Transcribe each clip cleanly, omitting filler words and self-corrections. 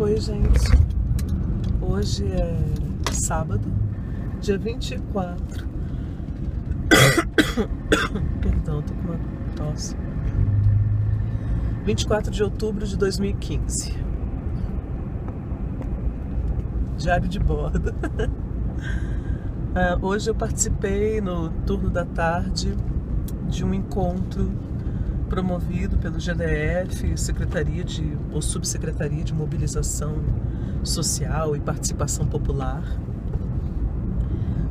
Oi, gente. Hoje é sábado, dia 24. Perdão, tô com uma tosse. 24 de outubro de 2015. Diário de bordo. Hoje eu participei no turno da tarde de um encontro promovido pelo GDF, Subsecretaria de Mobilização Social e Participação Popular.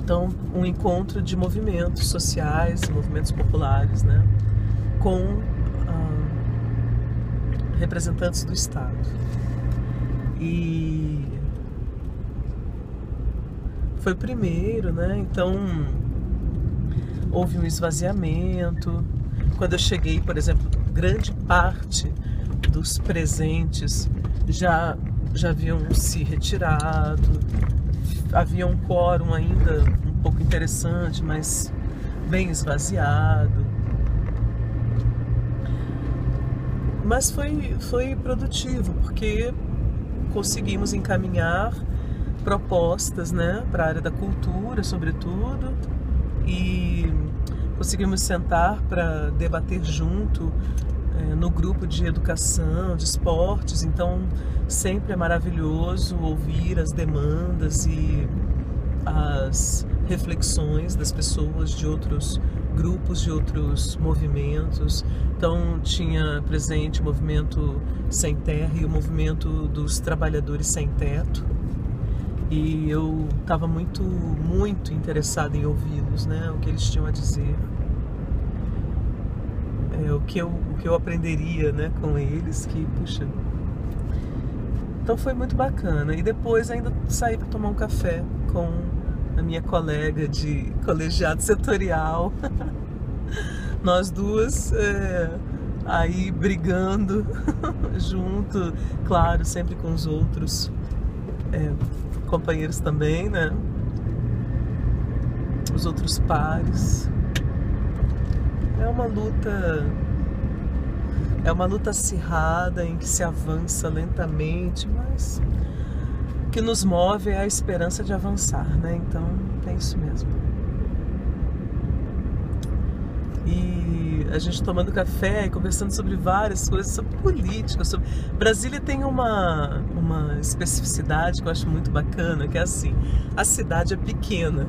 Então, um encontro de movimentos sociais, movimentos populares, né, com representantes do Estado. E foi o primeiro, né? Então houve um esvaziamento. Quando eu cheguei, por exemplo, grande parte dos presentes já haviam se retirado. Havia um quórum ainda um pouco interessante, mas bem esvaziado. Mas foi produtivo, porque conseguimos encaminhar propostas, né, para a área da cultura, sobretudo, e conseguimos sentar para debater junto no grupo de educação, de esportes. Então sempre é maravilhoso ouvir as demandas e as reflexões das pessoas de outros grupos, de outros movimentos. Então tinha presente o movimento Sem Terra e o movimento dos trabalhadores sem teto. E eu estava muito interessada em ouvi-los, né? O que eles tinham a dizer, o que eu aprenderia, né, com eles, que, puxa. Então foi muito bacana. E depois ainda saí para tomar um café com a minha colega de colegiado setorial. Nós duas aí brigando junto, claro, sempre com os outros companheiros também, né? Os outros pares. É uma luta acirrada em que se avança lentamente, mas o que nos move é a esperança de avançar, né? Então é isso mesmo. E a gente tomando café e conversando sobre várias coisas, sobre política, sobre... Brasília tem uma especificidade que eu acho muito bacana, que é assim: a cidade é pequena.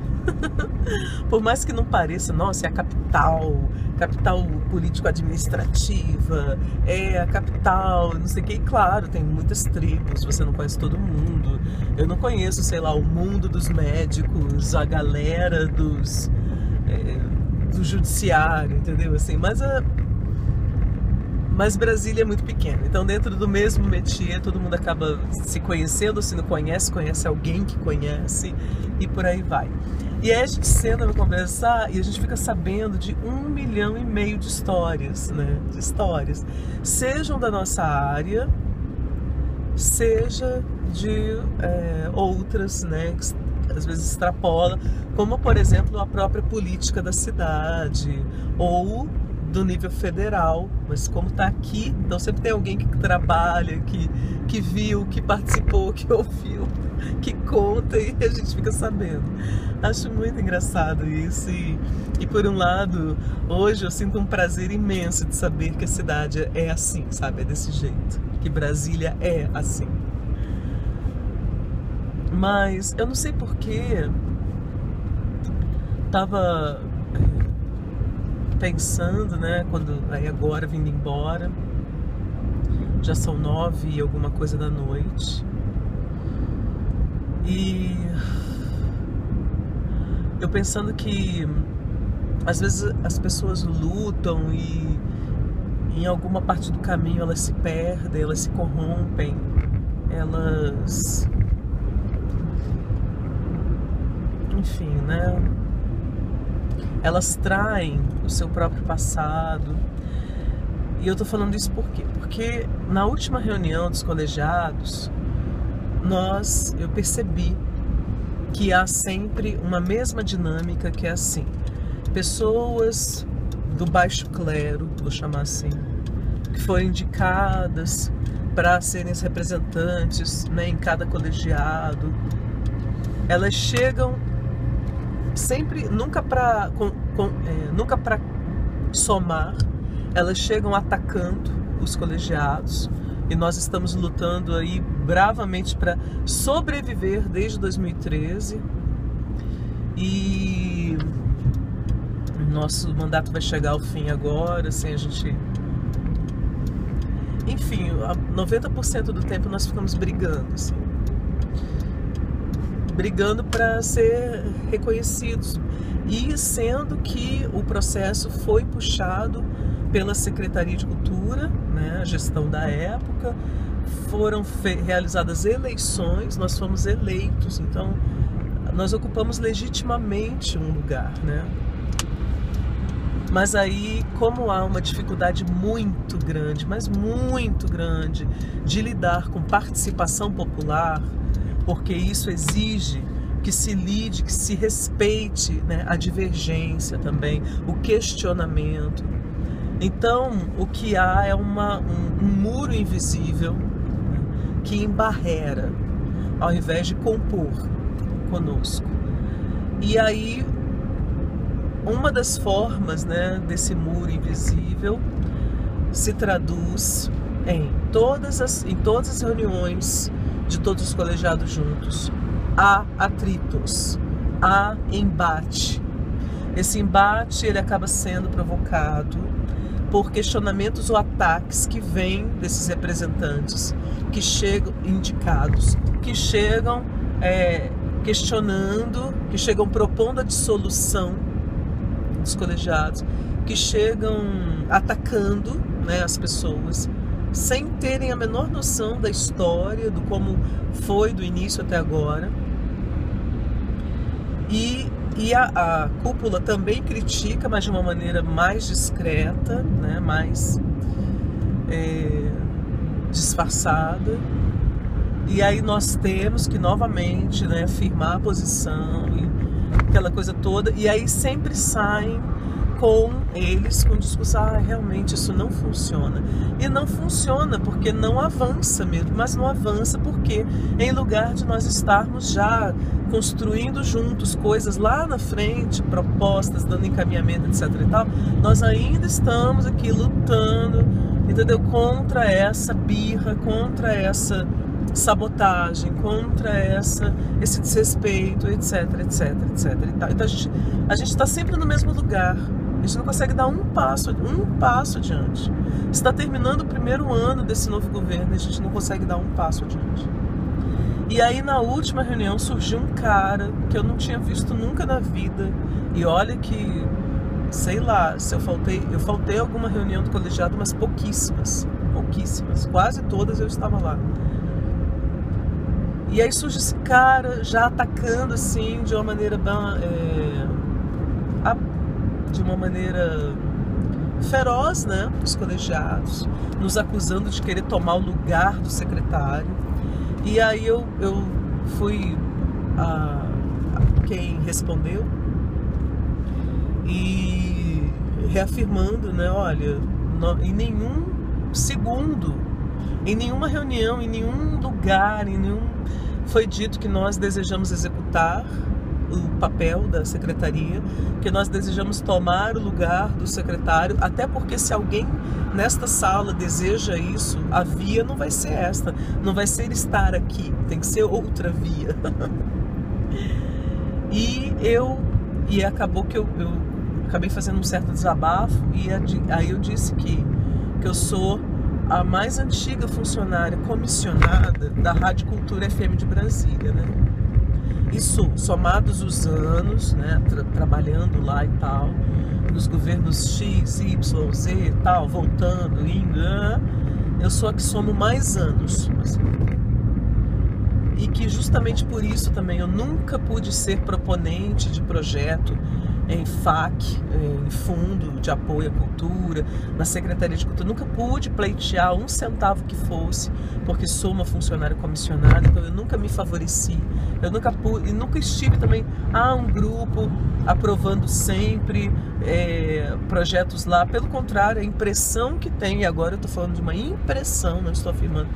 Por mais que não pareça, nossa, é a capital político-administrativa, é a capital, não sei o que. E claro, tem muitas tribos, você não conhece todo mundo. Eu não conheço, sei lá, o mundo dos médicos, a galera do judiciário, entendeu? Assim, mas Brasília é muito pequena. Então, dentro do mesmo métier, todo mundo acaba se conhecendo, se não conhece alguém que conhece, e por aí vai. E aí a gente senta para conversar e a gente fica sabendo de 1,5 milhão de histórias, né? De histórias. Sejam da nossa área, seja de outras, né? Que às vezes extrapola, como, por exemplo, a própria política da cidade, ou do nível federal, mas como está aqui, então sempre tem alguém que trabalha, que viu, que participou, que ouviu, que conta, e a gente fica sabendo. Acho muito engraçado isso, e por um lado, hoje eu sinto um prazer imenso de saber que a cidade é assim, sabe, é desse jeito, que Brasília é assim. Mas eu não sei porquê, tava pensando, né, aí agora vindo embora, já são 9 e alguma coisa da noite, e eu pensando que às vezes as pessoas lutam e em alguma parte do caminho elas se perdem, elas se corrompem, enfim, né? Elas traem o seu próprio passado. E eu tô falando isso por quê? Porque na última reunião dos colegiados, eu percebi que há sempre uma mesma dinâmica, que é assim: pessoas do baixo clero, vou chamar assim, que foram indicadas para serem os representantes, né, em cada colegiado. Elas chegam sempre, nunca para somar, elas chegam atacando os colegiados, e nós estamos lutando aí bravamente para sobreviver desde 2013, e nosso mandato vai chegar ao fim agora, assim, a gente... Enfim, 90% do tempo nós ficamos brigando, assim. Brigando para ser reconhecidos. E sendo que o processo foi puxado pela Secretaria de Cultura, né, a gestão da época, foram realizadas eleições, nós fomos eleitos, então nós ocupamos legitimamente um lugar, né? Mas aí, como há uma dificuldade muito grande, mas muito grande, de lidar com participação popular, porque isso exige que se lide, que se respeite, né, a divergência também, o questionamento. Então, o que há é um muro invisível, né, que embarrera, ao invés de compor conosco. E aí, uma das formas, né, desse muro invisível se traduz em todas as reuniões de todos os colegiados juntos. Há atritos, há embate. Esse embate ele acaba sendo provocado por questionamentos ou ataques que vêm desses representantes, que chegam indicados, que chegam questionando, que chegam propondo a dissolução dos colegiados, que chegam atacando, né, as pessoas, sem terem a menor noção da história, do como foi do início até agora. E a cúpula também critica, mas de uma maneira mais discreta, né, mais disfarçada. E aí nós temos que novamente, né, firmar a posição e aquela coisa toda. E aí sempre saem com o discurso, realmente isso não funciona. E não funciona porque não avança mesmo, mas não avança porque em lugar de nós estarmos já construindo juntos coisas lá na frente, propostas, dando encaminhamento, etc e tal, nós ainda estamos aqui lutando, entendeu? Contra essa birra, contra essa sabotagem, contra esse desrespeito, etc, etc, etc e tal. Então a gente está sempre no mesmo lugar. A gente não consegue dar um passo adiante. Está terminando o primeiro ano desse novo governo e a gente não consegue dar um passo adiante. E aí na última reunião surgiu um cara que eu não tinha visto nunca na vida. E olha que, sei lá, se eu faltei alguma reunião do colegiado, mas pouquíssimas. Quase todas eu estava lá. E aí surge esse cara já atacando assim de uma maneira feroz, né, os colegiados, nos acusando de querer tomar o lugar do secretário. E aí eu fui quem respondeu e reafirmando, né, olha, em nenhum segundo, em nenhuma reunião, em nenhum lugar, foi dito que nós desejamos executar o papel da secretaria, que nós desejamos tomar o lugar do secretário, até porque se alguém nesta sala deseja isso, a via não vai ser esta, não vai ser estar aqui, tem que ser outra via. E acabou que eu acabei fazendo um certo desabafo, e aí eu disse que eu sou a mais antiga funcionária comissionada da Rádio Cultura FM de Brasília, né? Isso, somados os anos, né, trabalhando lá e tal, nos governos X, Y, Z e tal, voltando, indo, eu sou a que somo mais anos, assim. E que justamente por isso também eu nunca pude ser proponente de projeto em FAC, em Fundo de Apoio à Cultura, na Secretaria de Cultura. Nunca pude pleitear um centavo que fosse, porque sou uma funcionária comissionada, então eu nunca me favoreci. Eu nunca pude, e nunca estive também, um grupo aprovando sempre projetos lá. Pelo contrário, a impressão que tem, e agora eu estou falando de uma impressão, não estou afirmando,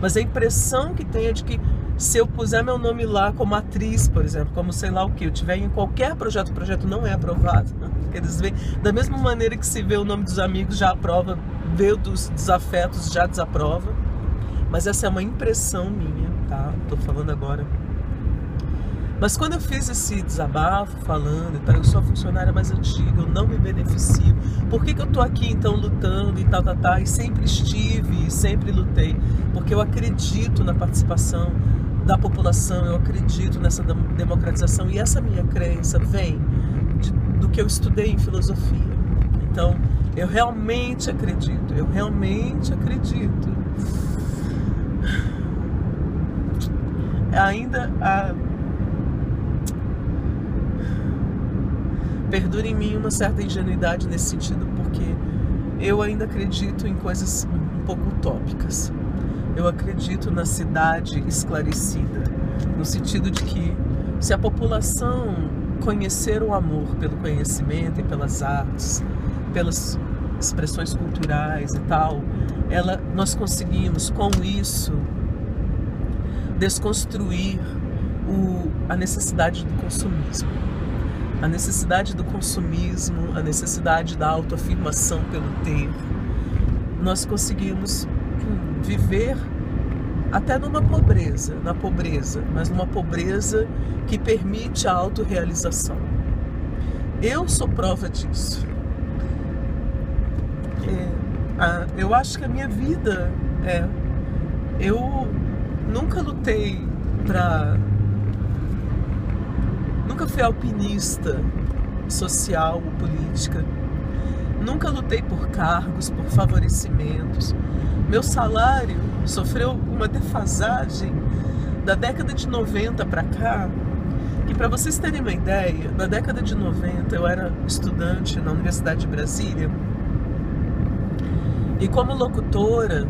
mas a impressão que tem é de que se eu puser meu nome lá como atriz, por exemplo, como sei lá o que, eu tiver em qualquer projeto, o projeto não é aprovado. Eles veem, da mesma maneira que se vê o nome dos amigos já aprova, vê o dos desafetos já desaprova. Mas essa é uma impressão minha, tá? Tô falando agora. Mas quando eu fiz esse desabafo falando, tá, eu sou a funcionária mais antiga, eu não me beneficio. Por que eu tô aqui então lutando e tal, e sempre estive, e sempre lutei? Porque eu acredito na participação da população, eu acredito nessa democratização, e essa minha crença vem do que eu estudei em filosofia. Então, eu realmente acredito. Ainda perdura em mim uma certa ingenuidade nesse sentido, porque eu ainda acredito em coisas um pouco utópicas. Eu acredito na cidade esclarecida, no sentido de que se a população conhecer o amor pelo conhecimento e pelas artes, pelas expressões culturais e tal, nós conseguimos com isso desconstruir a necessidade do consumismo. A necessidade do consumismo, a necessidade da autoafirmação pelo ter. Nós conseguimos viver até na pobreza, mas numa pobreza que permite a autorrealização. Eu sou prova disso. Eu acho que a minha vida eu nunca lutei nunca fui alpinista social ou política. Nunca lutei por cargos, por favorecimentos. Meu salário sofreu uma defasagem da década de 90 para cá, que, para vocês terem uma ideia, na década de 90 eu era estudante na Universidade de Brasília, e como locutora,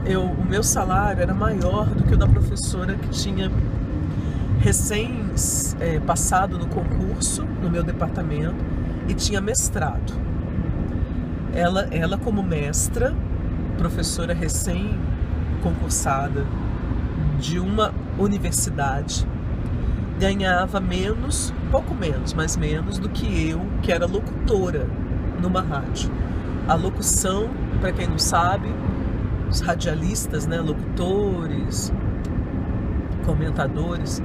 o meu salário era maior do que o da professora que tinha recém passado no concurso no meu departamento e tinha mestrado. Ela como mestra, professora recém-concursada de uma universidade, ganhava menos, pouco menos, mas menos do que eu, que era locutora numa rádio. A locução, para quem não sabe, os radialistas, né, locutores, comentadores,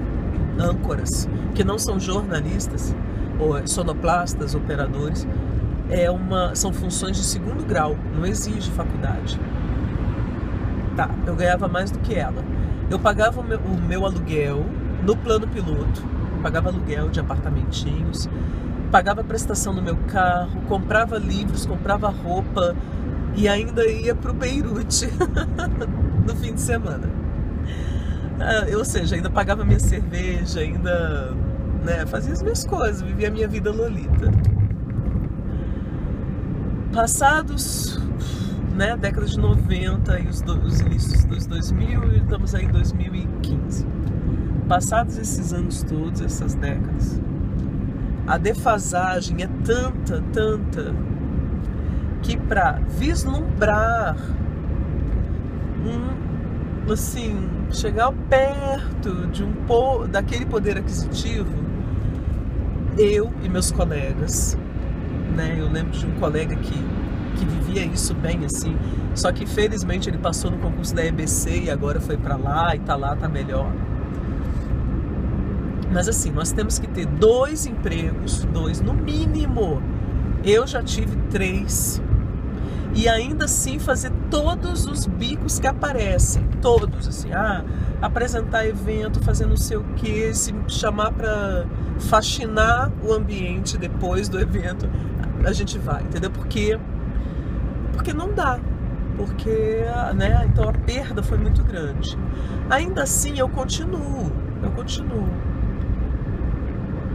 âncoras, que não são jornalistas, ou sonoplastas, operadores, são funções de segundo grau, não exige faculdade. Tá, eu ganhava mais do que ela. Eu pagava o meu aluguel no plano piloto, pagava aluguel de apartamentinhos, pagava a prestação do meu carro, comprava livros, comprava roupa e ainda ia para o Beirute no fim de semana. Ou seja, ainda pagava minha cerveja, ainda fazia as minhas coisas, vivia a minha vida lolita. Passados, década de 90 e os inícios dos 2000, e estamos aí em 2015. Passados esses anos todos, essas décadas, a defasagem é tanta, que para vislumbrar chegar perto daquele poder aquisitivo, eu e meus colegas, eu lembro de um colega que vivia isso bem assim, só que felizmente ele passou no concurso da EBC e agora foi para lá e tá melhor. Mas assim, nós temos que ter 2 empregos, 2 no mínimo. Eu já tive 3. E ainda assim fazer todos os bicos que aparecem, todos, assim, apresentar evento, fazer não sei o que, se chamar para faxinar o ambiente depois do evento, a gente vai, entendeu? Porque não dá, porque, então a perda foi muito grande. Ainda assim eu continuo.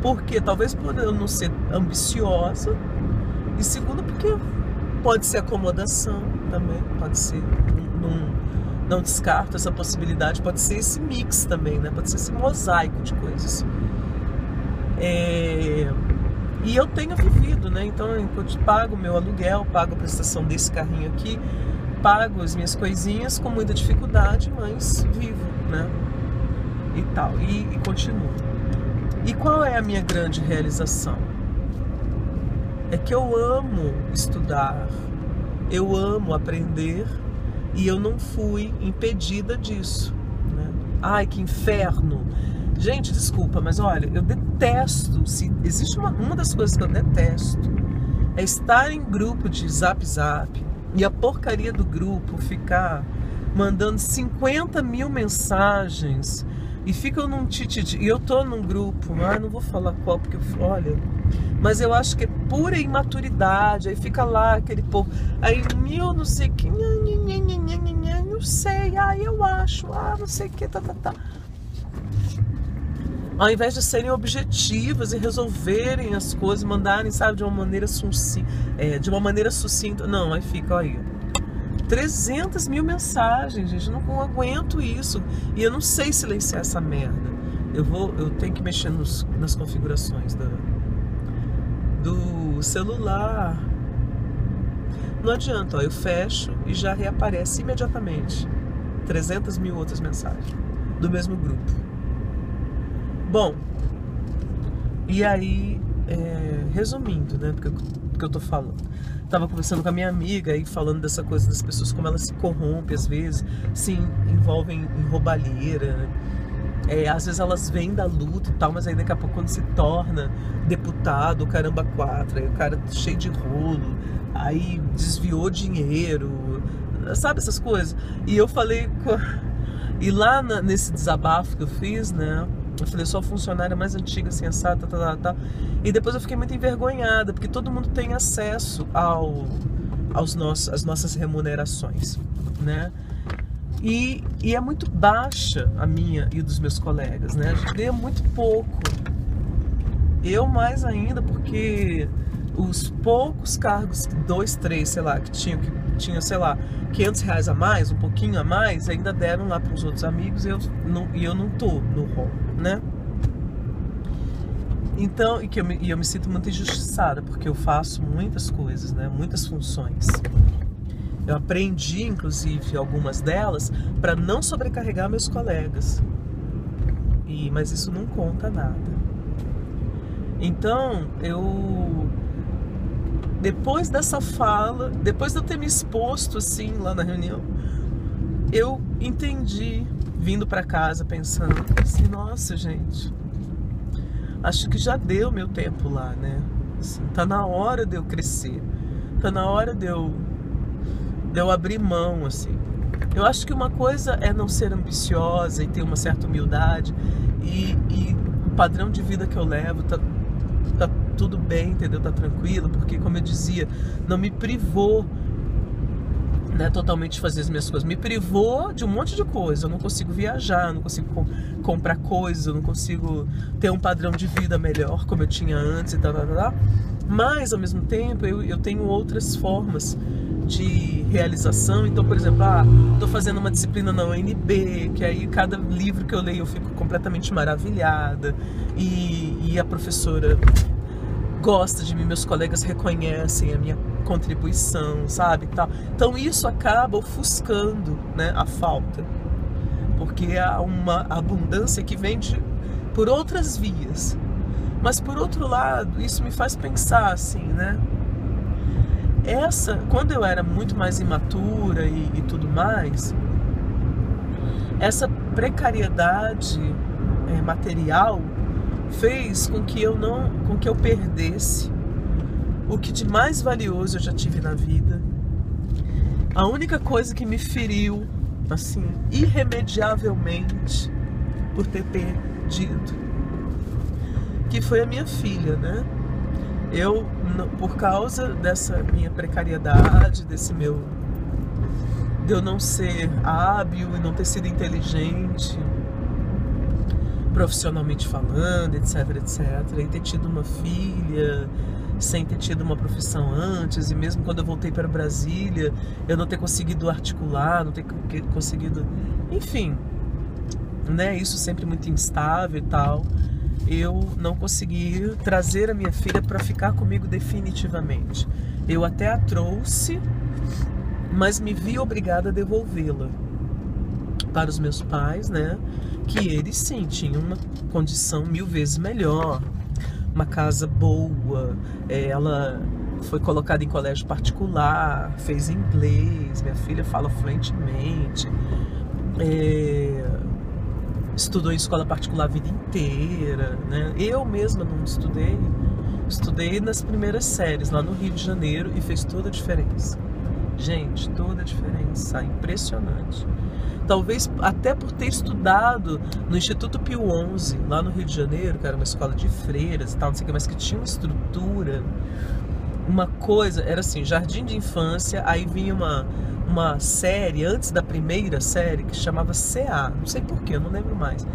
Porque talvez por eu não ser ambiciosa, e segundo porque pode ser acomodação também, pode ser, não descarto essa possibilidade, pode ser esse mix também, né? Pode ser esse mosaico de coisas. E eu tenho vivido, né? Então eu pago meu aluguel, pago a prestação desse carrinho aqui, pago as minhas coisinhas com muita dificuldade, mas vivo, né? E tal, e continuo. E qual é a minha grande realização? É que eu amo estudar, eu amo aprender e eu não fui impedida disso, né? Ai, que inferno! Gente, desculpa, mas olha, eu detesto, se existe uma das coisas que eu detesto, é estar em grupo de zap e a porcaria do grupo ficar mandando 50 mil mensagens e ficam num tititi, e eu tô num grupo, não vou falar qual, porque olha, mas eu acho que é pura imaturidade, aí fica lá aquele povo, aí mil não sei o que, não sei, eu acho, não sei o que, tá. Ao invés de serem objetivas e resolverem as coisas, mandarem, sabe, de uma maneira sucinta, não, aí fica aí 300 mil mensagens, gente, não aguento isso. E eu não sei silenciar essa merda. Eu tenho que mexer nas configurações do celular. Não adianta, eu fecho e já reaparece imediatamente 300 mil outras mensagens do mesmo grupo. Bom, e aí, resumindo, né, porque eu tô falando. Tava conversando com a minha amiga e falando dessa coisa das pessoas, como elas se corrompem às vezes, se envolvem em roubalheira, né? Às vezes elas vêm da luta e tal, mas aí daqui a pouco quando se torna deputado, caramba quatro, aí o cara cheio de rolo, aí desviou dinheiro, sabe essas coisas? E eu falei, e lá nesse desabafo que eu fiz, né, eu falei, sou a funcionária mais antiga, assim, assada, tá. E depois eu fiquei muito envergonhada, porque todo mundo tem acesso às nossas remunerações, né? E é muito baixa a minha e dos meus colegas, né? A gente ganha muito pouco. Eu mais ainda, porque os poucos cargos, 2, 3, sei lá, que tinha, sei lá, R$500 a mais, um pouquinho a mais, ainda deram lá para os outros amigos e eu não tô no rol, né? Então, eu me sinto muito injustiçada, porque eu faço muitas coisas, né? Muitas funções. Eu aprendi, inclusive, algumas delas para não sobrecarregar meus colegas. Mas isso não conta nada. Então, depois dessa fala, depois de eu ter me exposto assim lá na reunião, eu entendi, vindo para casa pensando assim, nossa, gente, acho que já deu meu tempo lá, né? Assim, tá na hora de eu crescer, tá na hora de eu abrir mão, assim. Eu acho que uma coisa é não ser ambiciosa e ter uma certa humildade e o padrão de vida que eu levo tá tudo bem, entendeu? Tá tranquilo, porque, como eu dizia, não me privou, né, totalmente de fazer as minhas coisas. Me privou de um monte de coisa. Eu não consigo viajar, eu não consigo comprar coisas, eu não consigo ter um padrão de vida melhor como eu tinha antes e tal. Mas, ao mesmo tempo, eu tenho outras formas de realização. Então, por exemplo, tô fazendo uma disciplina na UNB, que aí cada livro que eu leio eu fico completamente maravilhada, e a professora gosta de mim, meus colegas reconhecem a minha contribuição, sabe, tal. Então isso acaba ofuscando, né, a falta, porque há uma abundância que vem por outras vias. Mas por outro lado, isso me faz pensar assim, né, quando eu era muito mais imatura e tudo mais, essa precariedade material fez com que eu perdesse o que de mais valioso eu já tive na vida. A única coisa que me feriu, assim, irremediavelmente, por ter perdido, que foi a minha filha, né? Por causa dessa minha precariedade, de eu não ser hábil e não ter sido inteligente, profissionalmente falando, etc, etc. E ter tido uma filha sem ter tido uma profissão antes, e mesmo quando eu voltei para Brasília, eu não ter conseguido articular, não ter conseguido, enfim, né, isso sempre muito instável e tal, eu não consegui trazer a minha filha para ficar comigo definitivamente. Eu até a trouxe, mas me vi obrigada a devolvê-la para os meus pais, né, que eles sim tinham uma condição 1000 vezes melhor, uma casa boa, ela foi colocada em colégio particular, fez inglês, minha filha fala fluentemente, estudou em escola particular a vida inteira, né? Eu mesma não estudei nas primeiras séries lá no Rio de Janeiro e fez toda a diferença. Gente, toda a diferença, impressionante. Talvez até por ter estudado no Instituto Pio XI, lá no Rio de Janeiro, que era uma escola de freiras e tal, não sei o que, mas que tinha uma estrutura, uma coisa, era assim, jardim de infância, aí vinha uma série, antes da primeira série, que chamava CA, não sei porquê, eu não lembro mais.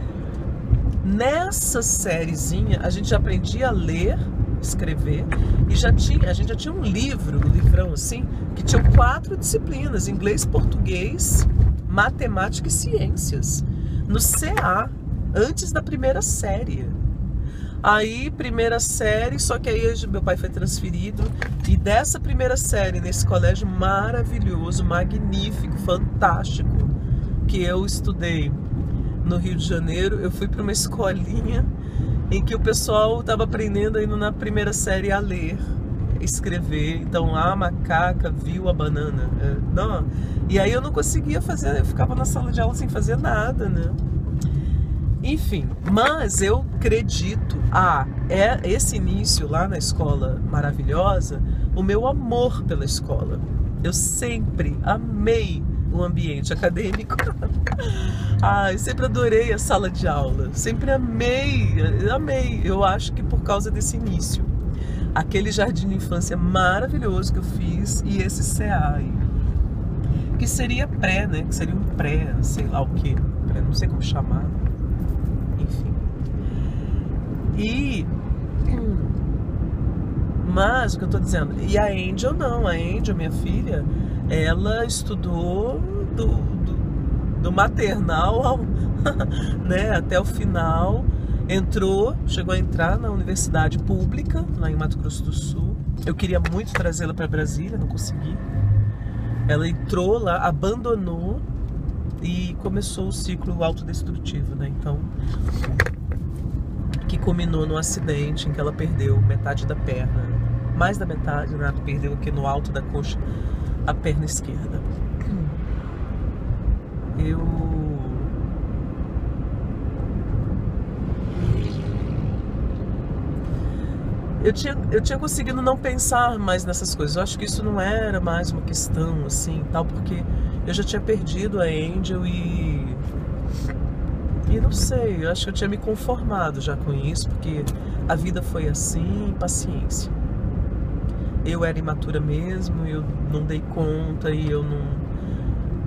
Nessa sériezinha, a gente já aprendia a ler, escrever, e a gente já tinha um livrão assim, que tinha 4 disciplinas, inglês, português, matemática e ciências, no CA, antes da primeira série. Aí, primeira série, só que aí meu pai foi transferido, e dessa primeira série, nesse colégio maravilhoso, magnífico, fantástico, que eu estudei no Rio de Janeiro, eu fui para uma escolinha em que o pessoal estava aprendendo ainda na primeira série a ler, escrever. Então a macaca viu a banana, não. E aí eu não conseguia fazer, eu ficava na sala de aula sem fazer nada, né? Enfim, mas eu acredito, esse início lá na escola maravilhosa, o meu amor pela escola. Eu sempre amei o ambiente acadêmico. Eu sempre adorei a sala de aula, sempre amei. Eu acho que por causa desse início. Aquele jardim de infância maravilhoso que eu fiz e esse CA aí, que seria pré, né? Que seria um pré, sei lá o que, não sei como chamar. Enfim. Mas o que eu tô dizendo, e a Angel não, a Angel, minha filha, ela estudou do maternal ao, né, até o final. Chegou a entrar na universidade pública, lá em Mato Grosso do Sul. Eu queria muito trazê-la para Brasília, não consegui. Ela entrou lá, abandonou e começou o ciclo autodestrutivo, né? Então, que culminou num acidente em que ela perdeu metade da perna, mais da metade, né? Perdeu aqui no alto da coxa a perna esquerda. Eu tinha conseguido não pensar mais nessas coisas. Eu acho que isso não era mais uma questão, assim, tal, porque eu já tinha perdido a Angel e não sei, eu acho que eu tinha me conformado já com isso, porque a vida foi assim, paciência. Eu era imatura mesmo, eu não dei conta e eu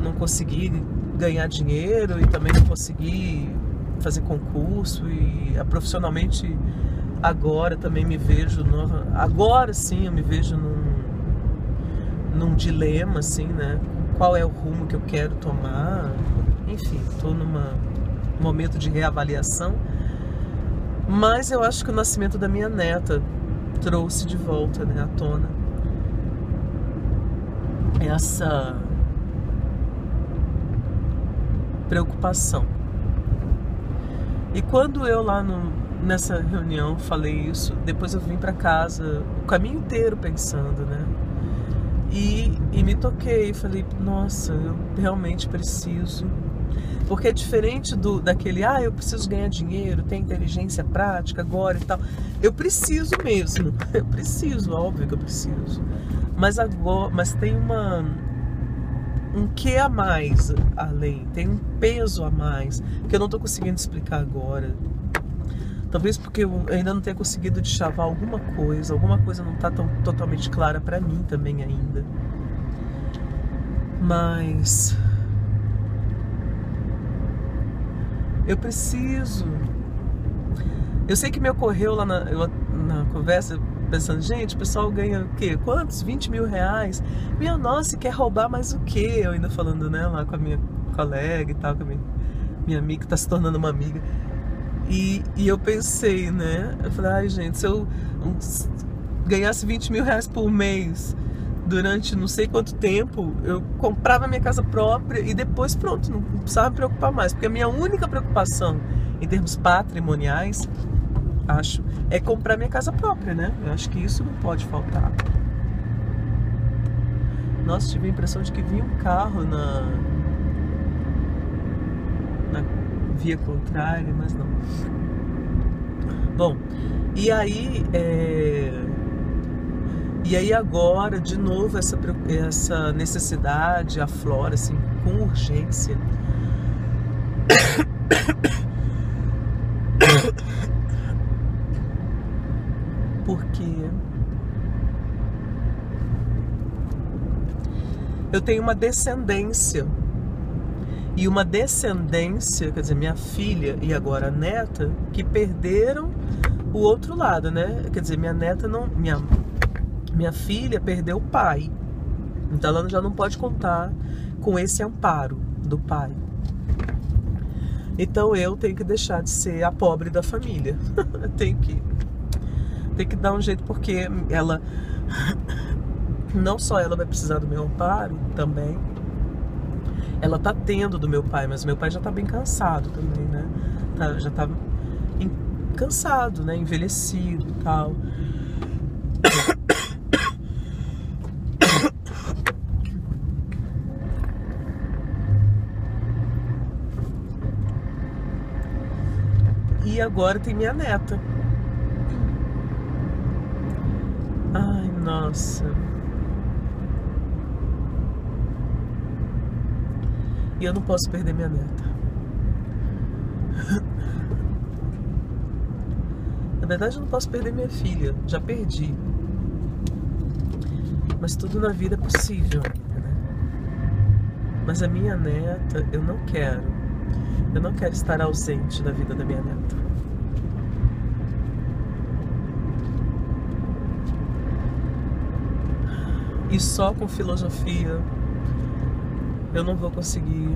não consegui ganhar dinheiro e também não consegui fazer concurso e profissionalmente agora também me vejo, agora sim eu me vejo num dilema, assim, né? Qual é o rumo que eu quero tomar? Enfim, estou num momento de reavaliação, mas eu acho que o nascimento da minha neta trouxe de volta, né, à tona essa preocupação. E quando eu lá nessa reunião falei isso, depois eu vim para casa o caminho inteiro pensando, né? E me toquei, falei, nossa, eu realmente preciso. Porque é diferente daquele, eu preciso ganhar dinheiro, ter inteligência prática agora e tal. Eu preciso mesmo, eu preciso, óbvio que eu preciso. Mas tem um quê a mais além, tem um peso a mais, que eu não tô conseguindo explicar agora. Talvez porque eu ainda não tenha conseguido deschavar alguma coisa não tá tão totalmente clara pra mim também ainda. Mas eu preciso Eu sei que me ocorreu lá na conversa, pensando, gente, o pessoal ganha o quê? Quantos? 20 mil reais? Minha nossa, quer roubar mais o quê? Eu ainda falando, né, lá com a minha colega e tal, com a minha amiga, que tá se tornando uma amiga. E eu pensei, né, eu falei, ai gente, se eu ganhasse 20 mil reais por mês durante não sei quanto tempo, eu comprava minha casa própria e depois pronto, não precisava me preocupar mais, porque a minha única preocupação em termos patrimoniais, acho, é comprar minha casa própria, né? Eu acho que isso não pode faltar. Nossa, tive a impressão de que vinha um carro na via contrária, mas não. Bom, e aí agora, de novo, essa necessidade aflora, assim, com urgência. Porque eu tenho uma descendência. E uma descendência, quer dizer, minha filha e agora a neta, que perderam o outro lado, né? Quer dizer, minha neta não... Minha filha perdeu o pai. Então ela já não pode contar com esse amparo do pai. Então eu tenho que deixar de ser a pobre da família. Tenho que dar um jeito, porque ela... Não só ela vai precisar do meu amparo também. Ela tá tendo do meu pai, mas meu pai já tá bem cansado também, né? Já tá cansado, né? Envelhecido e tal. E agora tem minha neta. Ai, nossa. E eu não posso perder minha neta. Na verdade, eu não posso perder minha filha. Já perdi. Mas tudo na vida é possível, né? Mas a minha neta, eu não quero. Eu não quero estar ausente da vida da minha neta. E só com filosofia eu não vou conseguir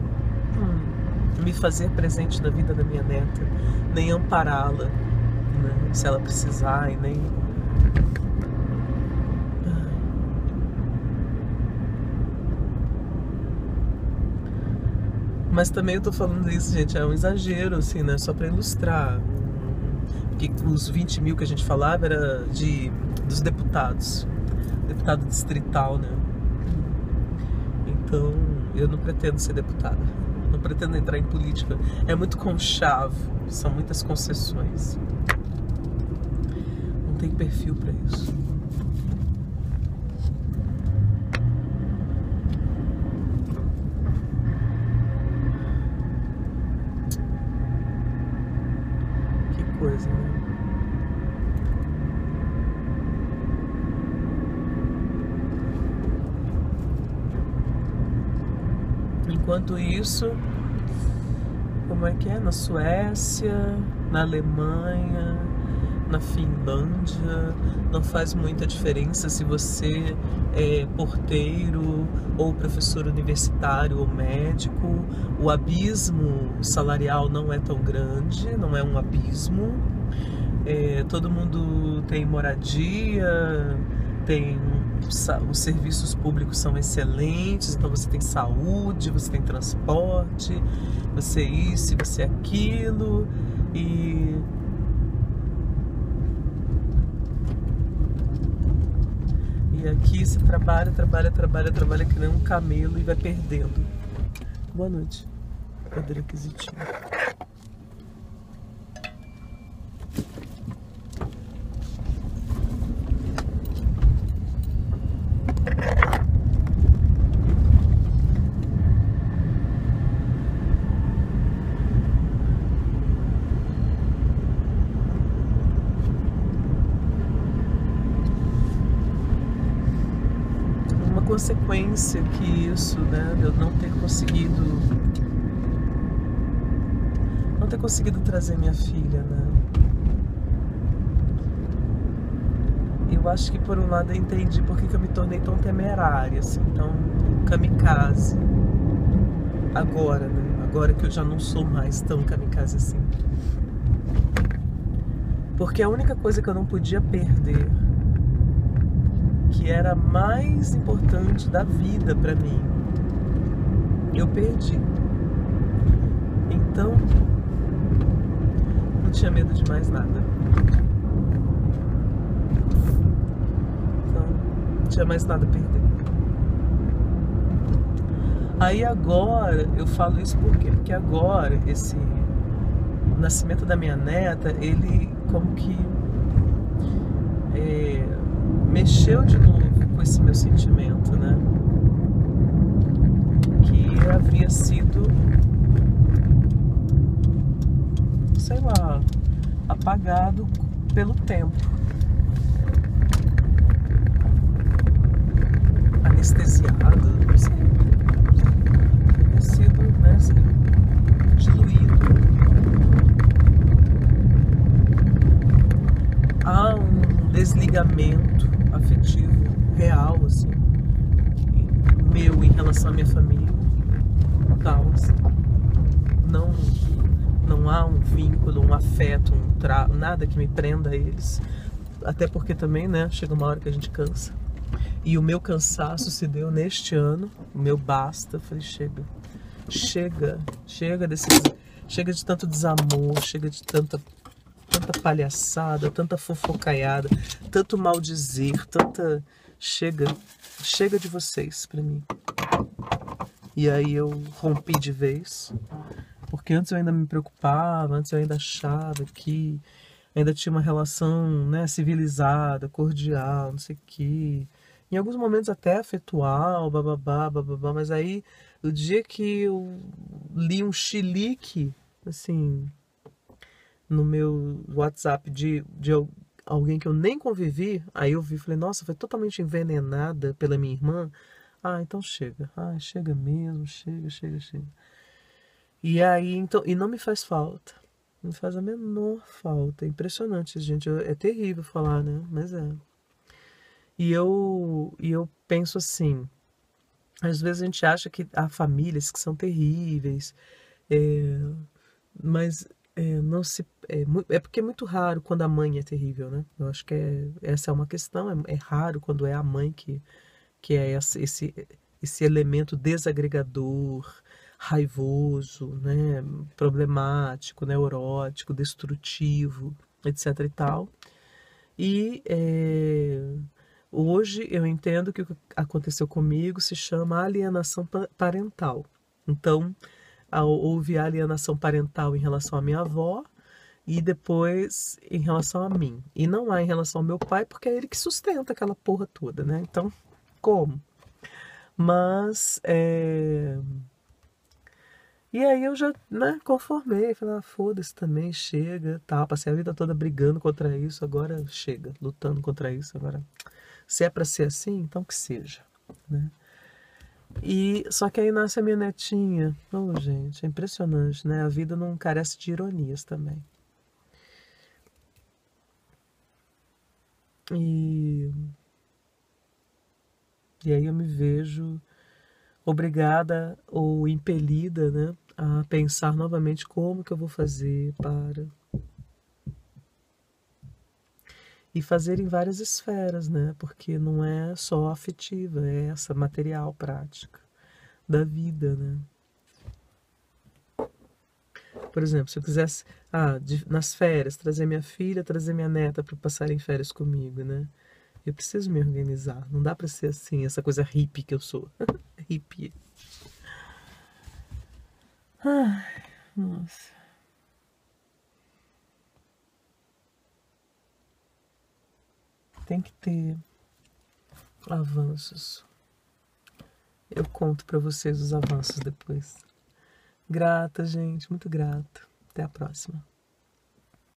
me fazer presente na vida da minha neta, nem ampará-la, né, se ela precisar, e nem... Mas também eu tô falando isso, gente, é um exagero, assim, né, só para ilustrar. Que os 20 mil que a gente falava era dos deputados, deputado distrital, né? Então, eu não pretendo ser deputada, não pretendo entrar em política. É muito conchavo, são muitas concessões. Não tem perfil para isso. Que coisa, né? Enquanto isso, como é que é? Na Suécia, na Alemanha, na Finlândia, não faz muita diferença se você é porteiro ou professor universitário ou médico. O abismo salarial não é tão grande, não é um abismo. Todo mundo tem moradia, os serviços públicos são excelentes, então você tem saúde, você tem transporte, você isso, você aquilo, e aqui você trabalha que nem um camelo e vai perdendo. Boa noite. Poder aquisitivo. Consequência que isso, né, de eu não ter conseguido trazer minha filha, né, eu acho que por um lado eu entendi por que eu me tornei tão temerária, assim, tão kamikaze. Agora, né? Agora que eu já não sou mais tão kamikaze assim. Porque a única coisa que eu não podia perder, que era mais importante da vida pra mim, eu perdi. Então, não tinha medo de mais nada. Então, não tinha mais nada a perder. Aí agora, eu falo isso por quê? Porque agora, o nascimento da minha neta, ele como que mexeu de novo com esse meu sentimento, né? Que havia sido, sei lá, apagado pelo tempo. Anestesiado, não sei. Havia sido, né, assim, diluído. Há um desligamento afetivo real, assim, meu em relação à minha família. Tal, assim. Não há um vínculo, um afeto, nada que me prenda a eles. Até porque também, né, chega uma hora que a gente cansa. E o meu cansaço se deu neste ano, o meu basta. Eu falei, chega chega de tanto desamor, chega de tanta palhaçada, tanta fofocaiada, tanto maldizer, chega de vocês pra mim. E aí eu rompi de vez, porque antes eu ainda me preocupava, antes eu ainda achava que ainda tinha uma relação, né, civilizada, cordial, não sei o quê. Em alguns momentos até afetual, bababá, mas aí o dia que eu li um chilique, assim, no meu WhatsApp de alguém que eu nem convivi, aí eu vi e falei, nossa, foi totalmente envenenada pela minha irmã. Ah, então chega. Ah, chega mesmo, chega. E aí, então, e não me faz falta. Não me faz a menor falta. É impressionante, gente. É terrível falar, né? Mas é. E eu penso assim, às vezes a gente acha que há famílias que são terríveis, mas não se é porque é muito raro quando a mãe é terrível, né? Eu acho que essa é uma questão. É raro quando é a mãe que é esse elemento desagregador, raivoso, né? Problemático, neurótico, destrutivo, etc. e tal. E hoje eu entendo que o que aconteceu comigo se chama alienação parental. Então, houve alienação parental em relação à minha avó e depois em relação a mim. E não há em relação ao meu pai, porque é ele que sustenta aquela porra toda, né? Então, como? Mas, e aí eu já, né, conformei, falei, ah, foda-se também, chega, tá, passei a vida toda brigando contra isso, agora chega, lutando contra isso, agora, se é pra ser assim, então que seja, né? E, só que aí nasce a minha netinha, oh, gente, é impressionante, né, a vida não carece de ironias também. E aí eu me vejo obrigada ou impelida, né, a pensar novamente como que eu vou fazer para... E fazer em várias esferas, né, porque não é só afetiva, é essa material, prática da vida, né. Por exemplo, se eu quisesse, nas férias, trazer minha filha, trazer minha neta para passarem férias comigo, né, eu preciso me organizar, não dá para ser assim, essa coisa hippie que eu sou. Hippie. Ai, nossa. Tem que ter avanços. Eu conto pra vocês os avanços depois. Grata, gente, muito grata. Até a próxima.